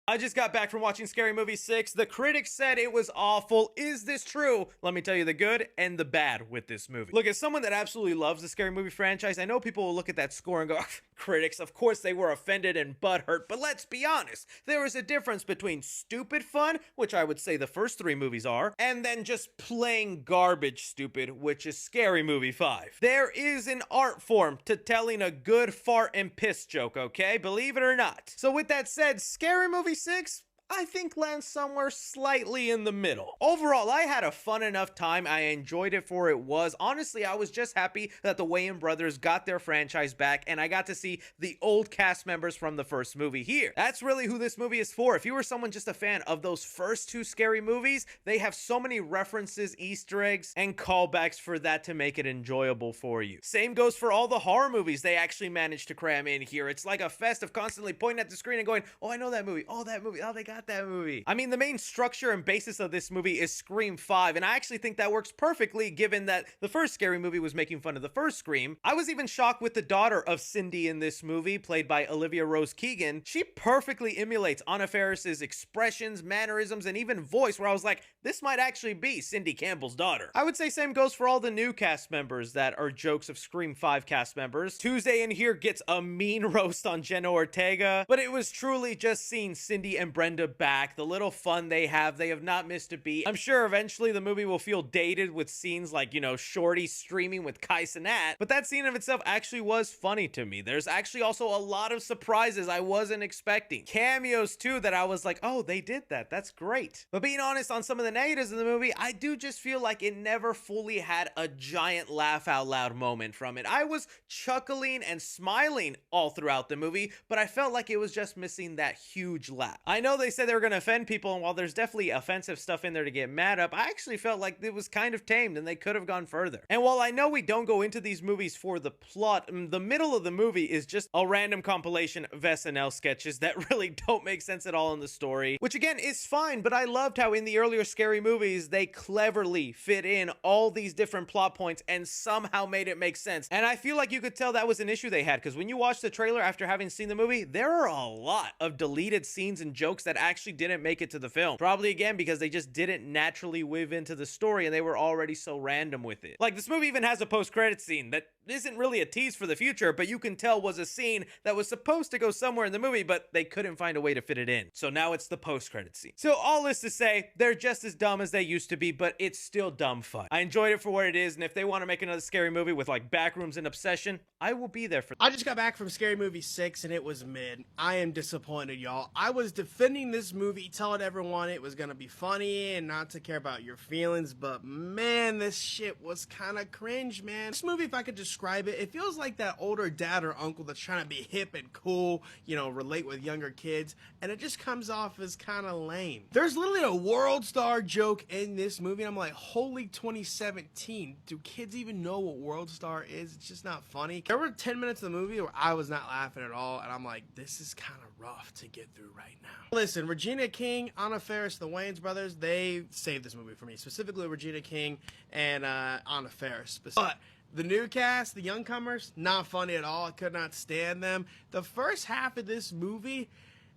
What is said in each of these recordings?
I just got back from watching Scary Movie 6. The critics said it was awful. Is this true? Let me tell you the good and the bad with this movie. Look, as someone that absolutely loves the Scary Movie franchise, I know people will look at that score and go, critics, of course they were offended and butthurt, but let's be honest. There is a difference between stupid fun, which I would say the first 3 movies are, and then just plain garbage stupid, which is Scary Movie 5. There is an art form to telling a good fart and piss joke, okay? Believe it or not. So with that said, Scary Movie 6, I think lands somewhere slightly in the middle. Overall, I had a fun enough time. I enjoyed it for it was. Honestly, I was just happy that the Wayans brothers got their franchise back and I got to see the old cast members from the first movie here. That's really who this movie is for. If you were someone just a fan of those first 2 scary movies, they have so many references, Easter eggs, and callbacks for that to make it enjoyable for you. Same goes for all the horror movies they actually managed to cram in here. It's like a fest of constantly pointing at the screen and going, oh, I know that movie. Oh, that movie. Oh, they got that movie. I mean, the main structure and basis of this movie is Scream 5, and I actually think that works perfectly given that the first Scary Movie was making fun of the first Scream. I was even shocked with the daughter of Cindy in this movie, played by Olivia Rose Keegan. She perfectly emulates Anna Faris's expressions, mannerisms, and even voice, where I was like, this might actually be Cindy Campbell's daughter. I would say same goes for all the new cast members that are jokes of Scream 5 cast members. Tuesday in here gets a mean roast on Jenna Ortega, but it was truly just seeing Cindy and Brenda back, the little fun they have not missed a beat. I'm sure eventually the movie will feel dated with scenes like, you know, Shorty streaming with Kai Cenat, but that scene of itself actually was funny to me. There's actually also a lot of surprises I wasn't expecting. Cameos too that I was like, oh, they did that. That's great. But being honest on some of the negatives of the movie, I do just feel like it never fully had a giant laugh out loud moment from it. I was chuckling and smiling all throughout the movie, but I felt like it was just missing that huge laugh. I know they said they were going to offend people, and while there's definitely offensive stuff in there to get mad up, I actually felt like it was kind of tamed and they could have gone further. And while I know we don't go into these movies for the plot, the middle of the movie is just a random compilation of SNL sketches that really don't make sense at all in the story, which again is fine, but I loved how in the earlier Scary Movies they cleverly fit in all these different plot points and somehow made it make sense. And I feel like you could tell that was an issue they had, because when you watch the trailer after having seen the movie, there are a lot of deleted scenes and jokes that actually didn't make it to the film. Probably again because they just didn't naturally weave into the story and they were already so random with it. Like, this movie even has a post-credit scene that isn't really a tease for the future, but you can tell was a scene that was supposed to go somewhere in the movie, but they couldn't find a way to fit it in. So now it's the post-credit scene. So all this to say, they're just as dumb as they used to be, but it's still dumb fun. I enjoyed it for what it is, and if they want to make another scary movie with like backrooms and obsession, I will be there for that. I just got back from Scary Movie 6 and it was mid. I am disappointed, y'all. I was defending this movie, telling everyone it was gonna be funny and not to care about your feelings, but man, this shit was kind of cringe, man. This movie, if I could describe it, it feels like that older dad or uncle that's trying to be hip and cool, you know, relate with younger kids, and it just comes off as kind of lame. There's literally a world star joke in this movie, and I'm like, holy 2017, do kids even know what world star is? It's just not funny. There were 10 minutes of the movie where I was not laughing at all, and I'm like, this is kind of rough to get through right now. Listen, Regina King, Anna Faris, the Wayans brothers, they saved this movie for me, specifically Regina King and Anna Faris. But the new cast, the youngcomers, not funny at all. I could not stand them. The first half of this movie,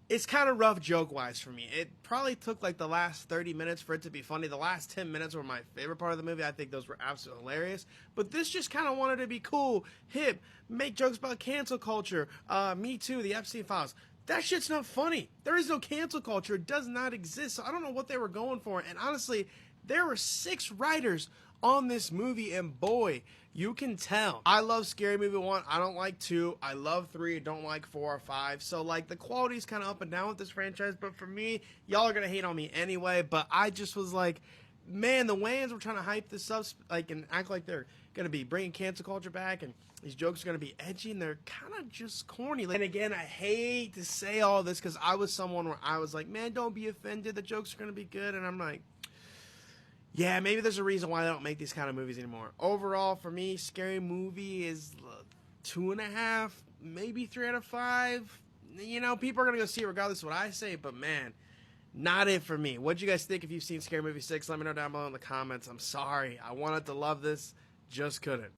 it's kind of rough joke-wise for me. It probably took like the last 30 minutes for it to be funny. The last 10 minutes were my favorite part of the movie. I think those were absolutely hilarious. But this just kind of wanted to be cool, hip, make jokes about cancel culture, Me Too, the Epstein Files. That shit's not funny. There is no cancel culture. It does not exist. So I don't know what they were going for. And honestly, there were 6 writers on this movie, and boy, you can tell. I love Scary Movie 1. I don't like 2. I love 3. I don't like 4 or 5. So, like, the quality's kind of up and down with this franchise. But for me, y'all are going to hate on me anyway. But I just was like, man, the Wayans were trying to hype this up, like, and act like they're going to be bringing cancel culture back, and these jokes are going to be edgy, and they're kind of just corny. And again, I hate to say all this because I was someone where I was like, man, don't be offended. The jokes are going to be good. And I'm like, yeah, maybe there's a reason why I don't make these kind of movies anymore. Overall, for me, Scary Movie is 2.5, maybe 3 out of 5. You know, people are going to go see it regardless of what I say, but man, not it for me. What'd you guys think if you've seen Scary Movie 6? Let me know down below in the comments. I'm sorry. I wanted to love this, just couldn't.